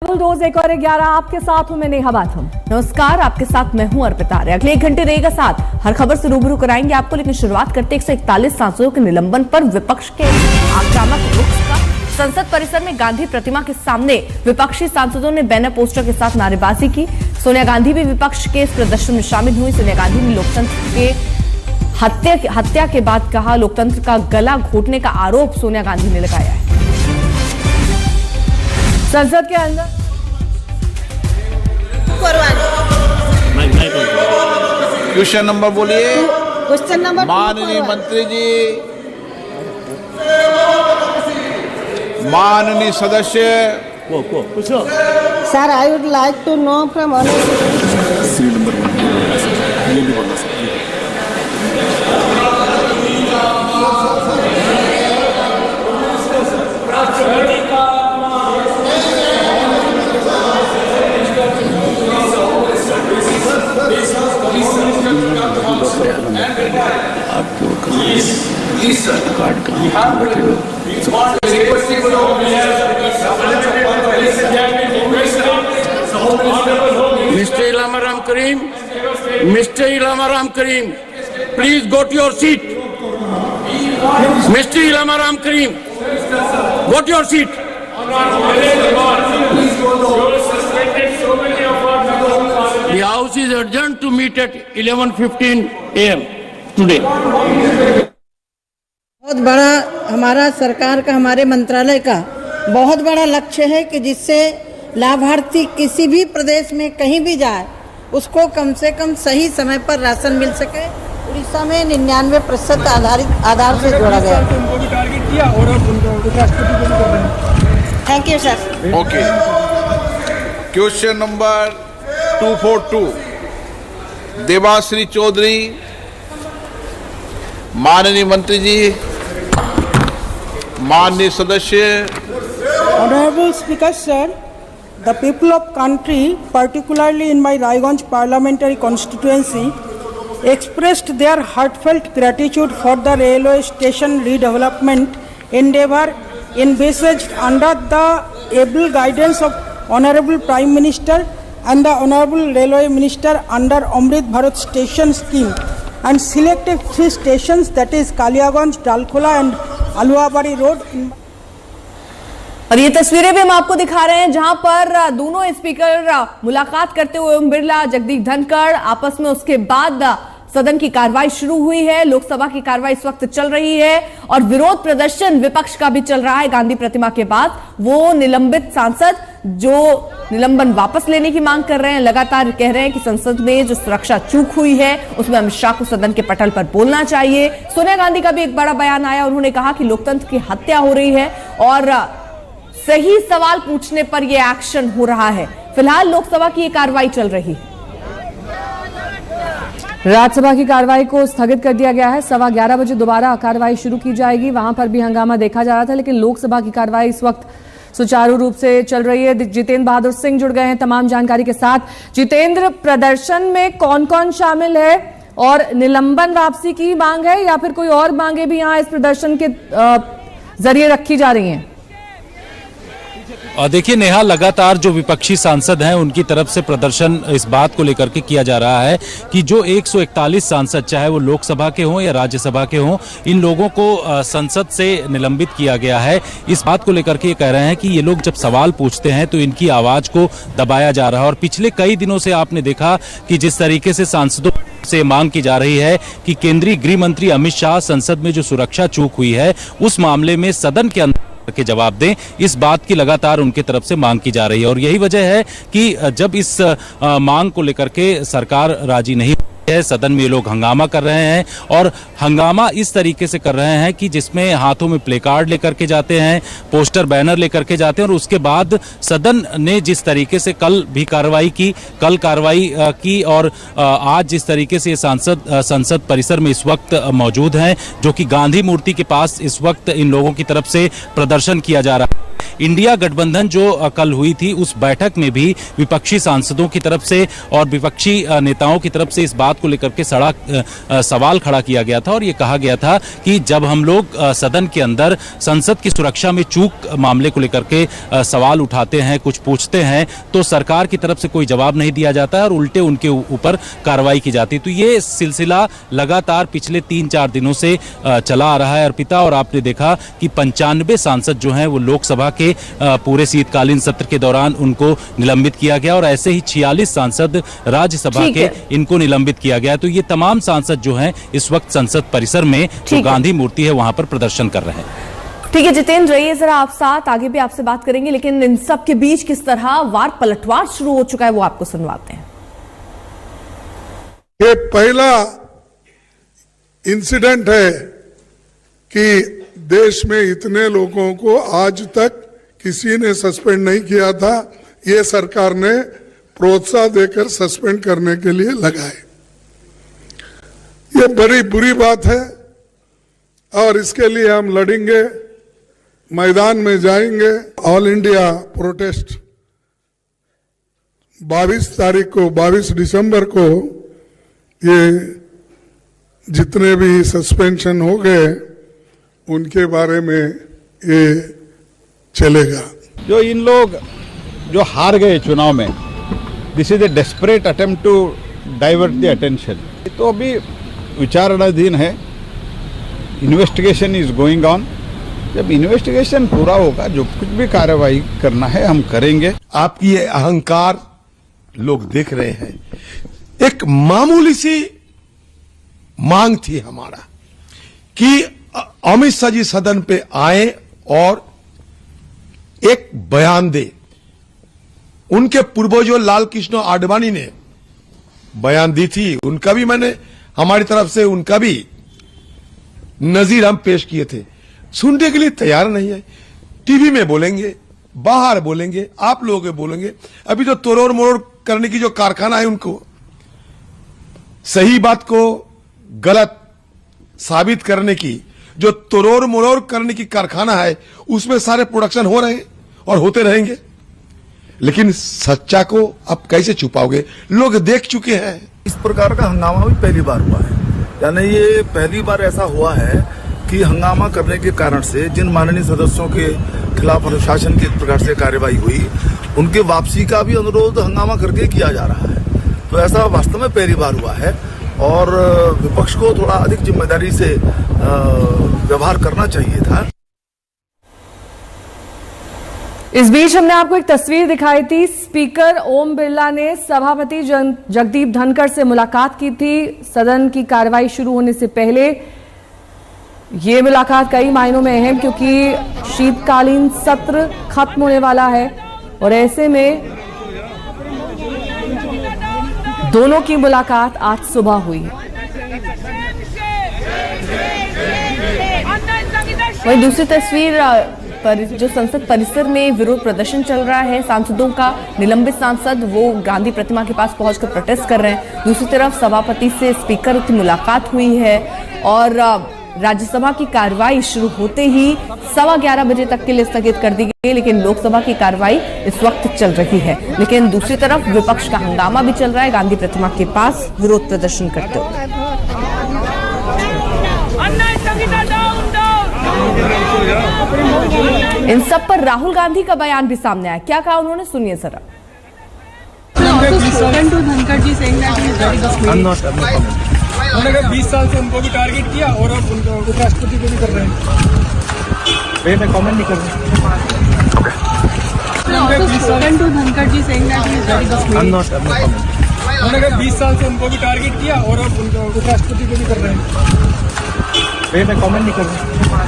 Dose 1 और 11 आपके साथ हूं मैं नेहा बाथम। नमस्कार, आपके साथ मैं हूं अर्पिता आर्य। अगले 1 घंटे रहेगा साथ, हर खबर से रूबरू कराएंगे आपको। लेकिन शुरुआत करते 141 सांसदों के निलंबन पर विपक्ष के आक्रामक रुख का। संसद परिसर में गांधी प्रतिमा के सामने विपक्षी सांसदों ने बैनर पोस्टर के साथ नारेबाजी की। सोनिया गांधी भी विपक्ष के इस प्रदर्शन में शामिल हुई। सोनिया गांधी ने लोकतंत्र के हत्या के बाद कहा, लोकतंत्र का गला घोटने का आरोप सोनिया गांधी ने लगाया है। संसद के अंदर क्वेश्चन नंबर बोलिए। क्वेश्चन नंबर माननीय मंत्री जी, माननीय सदस्य, sir, I would like to know from Mr. Ilham Karim, please go to your seat. Mr. Ilham Karim, go to your seat. The House is adjourned to meet at 11:15 a.m. today. बहुत बड़ा हमारा सरकार का, हमारे मंत्रालय का बहुत बड़ा लक्ष्य है कि जिससे लाभार्थी किसी भी प्रदेश में कहीं भी जाए उसको कम से कम सही समय पर राशन मिल सके। उड़ीसा में 99% आधार से जोड़ा गया। Thank you sir. Okay. Question number 242 Devashree Chaudhary. माननीय मंत्री जी, माननीय सदस्य। Honorable Speaker Sir, the people of country, particularly in my Raiganj parliamentary constituency, expressed their heartfelt gratitude for the railway station redevelopment endeavour envisaged under the able guidance of Honorable Prime Minister and the Honorable Railway Minister under Amrit Bharat Station Scheme, and selected 3 stations, that is Kaliaganj, Dalkola and Aluabari Road. और ये तस्वीरें भी हम आपको दिखा रहे हैं जहां पर दोनों स्पीकर मुलाकात करते हुए ओम बिरला, जगदीप धनखड़ आपस में। उसके बाद सदन की कार्रवाई शुरू हुई है। लोकसभा की कार्रवाई इस वक्त चल रही है और विरोध प्रदर्शन विपक्ष का भी चल रहा है। गांधी प्रतिमा के बाद वो निलंबित सांसद जो निलंबन वापस लेने की मांग कर रहे हैं, लगातार कह रहे हैं कि संसद में जो सुरक्षा चूक हुई है उसमें अमित शाह को सदन के पटल पर बोलना चाहिए। सोनिया गांधी का भी एक बड़ा बयान आया। उन्होंने कहा कि लोकतंत्र की हत्या हो रही है और सही सवाल पूछने पर यह एक्शन हो रहा है। फिलहाल लोकसभा की यह कार्रवाई चल रही है। राज्यसभा की कार्रवाई को स्थगित कर दिया गया है। 11:15 बजे दोबारा कार्रवाई शुरू की जाएगी। वहां पर भी हंगामा देखा जा रहा था, लेकिन लोकसभा की कार्रवाई इस वक्त सुचारू रूप से चल रही है। जितेंद्र बहादुर सिंह जुड़ गए हैं तमाम जानकारी के साथ। जितेंद्र, प्रदर्शन में कौन कौन शामिल है और निलंबन वापसी की मांग है या फिर कोई और मांगे भी यहाँ इस प्रदर्शन के जरिए रखी जा रही हैं? देखिए नेहा, लगातार जो विपक्षी सांसद हैं उनकी तरफ से प्रदर्शन इस बात को लेकर के किया जा रहा है कि जो 141 सांसद, चाहे वो लोकसभा के हों या राज्यसभा के हों, इन लोगों को संसद से निलंबित किया गया है। इस बात को लेकर के ये कह रहे हैं कि ये लोग जब सवाल पूछते हैं तो इनकी आवाज को दबाया जा रहा है। और पिछले कई दिनों से आपने देखा कि जिस तरीके से सांसदों से मांग की जा रही है कि केंद्रीय गृह मंत्री अमित शाह संसद में जो सुरक्षा चूक हुई है उस मामले में सदन के अंदर के जवाब दें, इस बात की लगातार उनके तरफ से मांग की जा रही है। और यही वजह है कि जब इस मांग को लेकर के सरकार राजी नहीं है, सदन में ये लोग हंगामा कर रहे हैं। और हंगामा इस तरीके से कर रहे हैं कि जिसमें हाथों में प्ले कार्ड लेकर के जाते हैं, पोस्टर बैनर लेकर के जाते हैं। और उसके बाद सदन ने जिस तरीके से कल भी कार्रवाई की और आज जिस तरीके से ये सांसद संसद परिसर में इस वक्त मौजूद हैं, जो कि गांधी मूर्ति के पास इस वक्त इन लोगों की तरफ से प्रदर्शन किया जा रहा है। इंडिया गठबंधन जो कल हुई थी उस बैठक में भी विपक्षी सांसदों की तरफ से और विपक्षी नेताओं की तरफ से इस बात बात को लेकर के सवाल खड़ा किया गया था और ये कहा गया था कि जब हम लोग सदन के अंदर संसद की सुरक्षा में चूक मामले को लेकर के सवाल उठाते हैं, कुछ पूछते हैं, तो सरकार की तरफ से कोई जवाब नहीं दिया जाता है और उल्टे उनके ऊपर कार्रवाई की जाती है। तो ये सिलसिला लगातार पिछले 3-4 दिनों से चला आ रहा है अर्पिता, और आपने देखा कि 95 सांसद जो हैं वो लोकसभा के पूरे शीतकालीन सत्र के दौरान उनको निलंबित किया गया और ऐसे ही 46 सांसद राज्यसभा के इनको निलंबित किया गया। तो ये तमाम सांसद जो हैं इस वक्त संसद परिसर में जो गांधी मूर्ति है वहां पर प्रदर्शन कर रहे हैं। ठीक है जितेंद्र, रहिए जरा आप साथ, आगे भी आपसे बात करेंगे, लेकिन इन सब के बीच किस तरह वार पलटवार शुरू हो चुका है वो आपको सुनवाते हैं। ये पहला इंसिडेंट है कि देश में इतने लोगों को आज तक किसी ने सस्पेंड नहीं किया था, ये सरकार ने प्रोत्साहन देकर सस्पेंड करने के लिए लगाए। ये बड़ी बुरी बात है और इसके लिए हम लड़ेंगे, मैदान में जाएंगे। ऑल इंडिया प्रोटेस्ट 22 दिसंबर को ये जितने भी सस्पेंशन हो गए उनके बारे में ये चलेगा। जो इन लोग जो हार गए चुनाव में, this is a desperate attempt to divert the attention. तो अभी विचारणाधीन है, इन्वेस्टिगेशन इज गोइंग ऑन। जब इन्वेस्टिगेशन पूरा होगा, जो कुछ भी कार्रवाई करना है हम करेंगे। आपकी ये अहंकार लोग देख रहे हैं। एक मामूली सी मांग थी हमारा कि अमित शाह जी सदन पे आए और एक बयान दे। उनके पूर्वजों लाल कृष्ण आडवाणी ने बयान दी थी, उनका भी मैंने हमारी तरफ से उनका भी नजीर हम पेश किए थे। सुनने के लिए तैयार नहीं है। टीवी में बोलेंगे, बाहर बोलेंगे, आप लोग बोलेंगे। अभी तो तोड़ मोड़ करने की जो कारखाना है, उनको सही बात को गलत साबित करने की जो तोड़ मोड़ करने की कारखाना है, उसमें सारे प्रोडक्शन हो रहे हैं और होते रहेंगे। लेकिन सच्चा को आप कैसे छुपाओगे? लोग देख चुके हैं। इस प्रकार का हंगामा भी पहली बार हुआ है, यानी ये पहली बार ऐसा हुआ है कि हंगामा करने के कारण से जिन माननीय सदस्यों के खिलाफ अनुशासन की इस प्रकार से कार्रवाई हुई, उनके वापसी का भी अनुरोध हंगामा करके किया जा रहा है। तो ऐसा वास्तव में पहली बार हुआ है और विपक्ष को थोड़ा अधिक जिम्मेदारी से व्यवहार करना चाहिए था। इस बीच हमने आपको एक तस्वीर दिखाई थी। स्पीकर ओम बिरला ने सभापति जगदीप धनखड़ से मुलाकात की थी सदन की कार्रवाई शुरू होने से पहले। ये मुलाकात कई मायनों में अहम, क्योंकि शीतकालीन सत्र खत्म होने वाला है और ऐसे में दोनों की मुलाकात आज सुबह हुई है। वहीं दूसरी तस्वीर पर जो संसद परिसर में विरोध प्रदर्शन चल रहा है, सांसदों का, निलंबित सांसद वो गांधी प्रतिमा के पास पहुंचकर प्रोटेस्ट कर रहे हैं। दूसरी तरफ सभापति से स्पीकर की मुलाकात हुई है और राज्यसभा की कार्रवाई शुरू होते ही 11:15 बजे तक के लिए स्थगित कर दी गई, लेकिन लोकसभा की कार्रवाई इस वक्त चल रही है। लेकिन दूसरी तरफ विपक्ष का हंगामा भी चल रहा है गांधी प्रतिमा के पास विरोध प्रदर्शन करते हुए। इन सब पर राहुल गांधी का बयान भी सामने आया। क्या कहा उन्होंने, सुनिए जरा। उन्होंने 20 साल से उनको भी टारगेट किया और अब उनको उपराष्ट्रपति को भी कर रहे हैं। मैं कमेंट नहीं कर रहा। उन्होंने 20 साल से उनको भी टारगेट किया और अब उनको उपराष्ट्रपति को भी कर रहे हैं। मैं कमेंट नहीं कर रहा।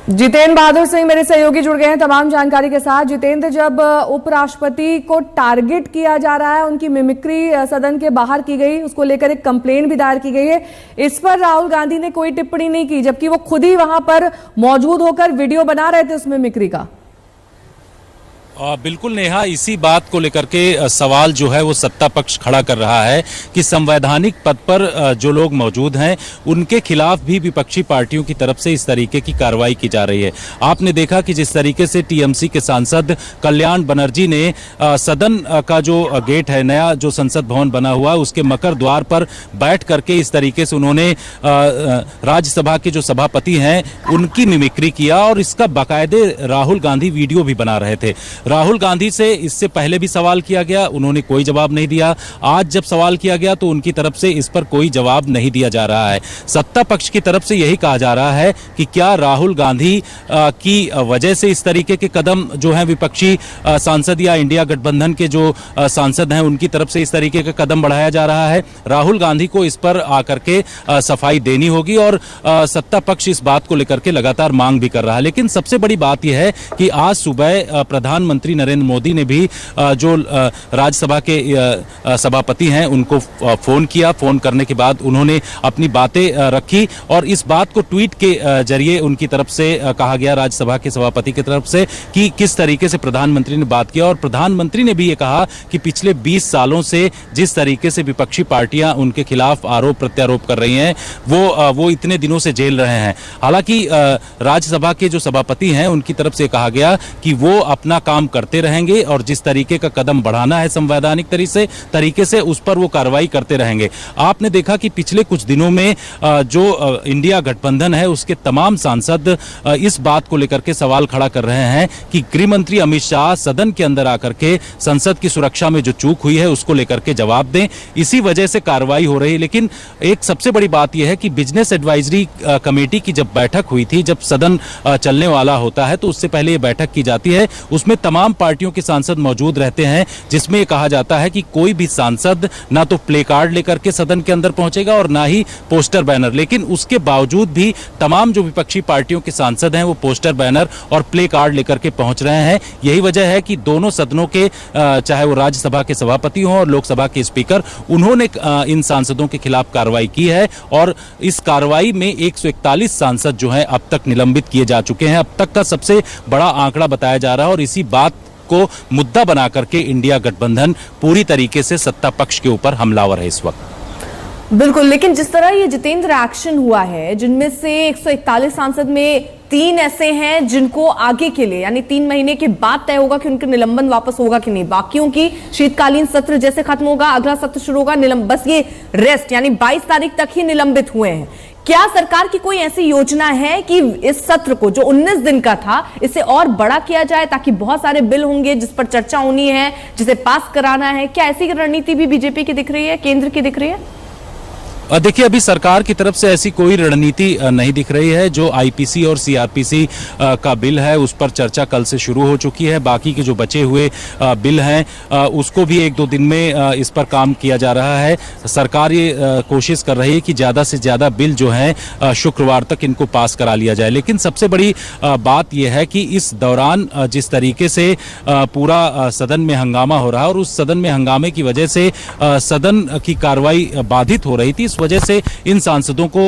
जितेंद्र बहादुर सिंह मेरे सहयोगी जुड़ गए हैं तमाम जानकारी के साथ। जितेंद्र, जब उपराष्ट्रपति को टारगेट किया जा रहा है, उनकी मिमिक्री सदन के बाहर की गई, उसको लेकर एक कंप्लेंट भी दायर की गई है, इस पर राहुल गांधी ने कोई टिप्पणी नहीं की, जबकि वो खुद ही वहां पर मौजूद होकर वीडियो बना रहे थे उस मिमिक्री का। बिल्कुल नेहा, इसी बात को लेकर के सवाल जो है वो सत्ता पक्ष खड़ा कर रहा है कि संवैधानिक पद पर जो लोग मौजूद हैं उनके खिलाफ भी विपक्षी पार्टियों की तरफ से इस तरीके की कार्रवाई की जा रही है। आपने देखा कि जिस तरीके से टीएमसी के सांसद कल्याण बनर्जी ने सदन का जो गेट है, नया जो संसद भवन बना हुआ है, उसके मकर द्वार पर बैठ करके इस तरीके से उन्होंने राज्यसभा के जो सभापति हैं उनकी मिमिक्री किया और इसका बाकायदे राहुल गांधी वीडियो भी बना रहे थे। राहुल गांधी से इससे पहले भी सवाल किया गया, उन्होंने कोई जवाब नहीं दिया। आज जब सवाल किया गया तो उनकी तरफ से इस पर कोई जवाब नहीं दिया जा रहा है। सत्ता पक्ष की तरफ से यही कहा जा रहा है कि क्या राहुल गांधी की वजह से इस तरीके के कदम जो हैं विपक्षी सांसद या इंडिया गठबंधन के जो सांसद हैं उनकी तरफ से इस तरीके का कदम बढ़ाया जा रहा है। राहुल गांधी को इस पर आकर के सफाई देनी होगी और सत्ता पक्ष इस बात को लेकर के लगातार मांग भी कर रहा है। लेकिन सबसे बड़ी बात यह है कि आज सुबह प्रधानमंत्री नरेंद्र मोदी ने भी जो राज्यसभा के सभापति हैं उनको फोन किया। फोन करने के बाद उन्होंने अपनी बातें रखी और इस बात को ट्वीट के जरिए उनकी तरफ से कहा गया, राज्यसभा के सभापति की तरफ से, कि किस तरीके से प्रधानमंत्री ने बात किया। और प्रधानमंत्री ने भी ये कहा कि पिछले 20 सालों से जिस तरीके से विपक्षी पार्टियां उनके खिलाफ आरोप प्रत्यारोप कर रही हैं वो इतने दिनों से झेल रहे हैं। हालांकि राज्यसभा के जो सभापति हैं उनकी तरफ से कहा गया कि वो अपना काम करते रहेंगे और जिस तरीके का कदम बढ़ाना है संवैधानिक तरीके से उस पर वो कार्रवाई करते रहेंगे। आपने देखा कि पिछले कुछ दिनों में जो इंडिया गठबंधन है उसके तमाम सांसद इस बात को लेकर के सवाल खड़ा कर रहे हैं कि गृह मंत्री अमित शाह सदन के अंदर आकर के संसद की सुरक्षा में जो चूक हुई है उसको लेकर के जवाब दें। इसी वजह से कार्रवाई हो रही है। लेकिन एक सबसे बड़ी बात यह है कि बिजनेस एडवाइजरी कमेटी की जब बैठक हुई थी, जब सदन चलने वाला होता है तो उससे पहले ये बैठक की जाती है, उसमें तमाम पार्टियों के सांसद मौजूद रहते हैं, जिसमें कहा जाता है कि कोई भी सांसद ना तो प्ले कार्ड लेकर के सदन के अंदर पहुंचेगा और ना ही पोस्टर बैनर। लेकिन उसके बावजूद भी तमाम जो विपक्षी पार्टियों के सांसद हैं वो पोस्टर बैनर और प्ले कार्ड लेकर के पहुंच रहे हैं। यही वजह है कि दोनों सदनों के चाहे वो राज्यसभा के सभापति हों और लोकसभा के स्पीकर, उन्होंने इन सांसदों के खिलाफ कार्रवाई की है और इस कार्रवाई में 141 सांसद जो हैं अब तक निलंबित किए जा चुके हैं। अब तक का सबसे बड़ा आंकड़ा बताया जा रहा है और इसी बात को मुद्दा बना करके इंडिया गठबंधन पूरी तरीके से सत्ता पक्ष के ऊपर हमलावर है इस वक्त। बिल्कुल, लेकिन जिस तरह ये जितेंद्र एक्शन हुआ है, जिनमें से 141 सांसद में 3 ऐसे हैं जिनको आगे के लिए यानी 3 महीने के बाद तय होगा कि उनका निलंबन वापस होगा कि नहीं। बाकियों की शीतकालीन सत्र जैसे खत्म होगा, अगला सत्र शुरू होगा, बस ये रेस्ट यानी 22 तारीख तक ही निलंबित हुए हैं। क्या सरकार की कोई ऐसी योजना है कि इस सत्र को जो 19 दिन का था इसे और बड़ा किया जाए, ताकि बहुत सारे बिल होंगे जिस पर चर्चा होनी है, जिसे पास कराना है? क्या ऐसी रणनीति भी बीजेपी की दिख रही है, केंद्र की दिख रही है? देखिए, अभी सरकार की तरफ से ऐसी कोई रणनीति नहीं दिख रही है। जो आईपीसी और सीआरपीसी का बिल है उस पर चर्चा कल से शुरू हो चुकी है। बाकी के जो बचे हुए बिल हैं उसको भी 1-2 दिन में इस पर काम किया जा रहा है। सरकार ये कोशिश कर रही है कि ज़्यादा से ज़्यादा बिल जो हैं शुक्रवार तक इनको पास करा लिया जाए। लेकिन सबसे बड़ी बात यह है कि इस दौरान जिस तरीके से पूरा सदन में हंगामा हो रहा है और उस सदन में हंगामे की वजह से सदन की कार्रवाई बाधित हो रही थी, इस वजह से इन सांसदों को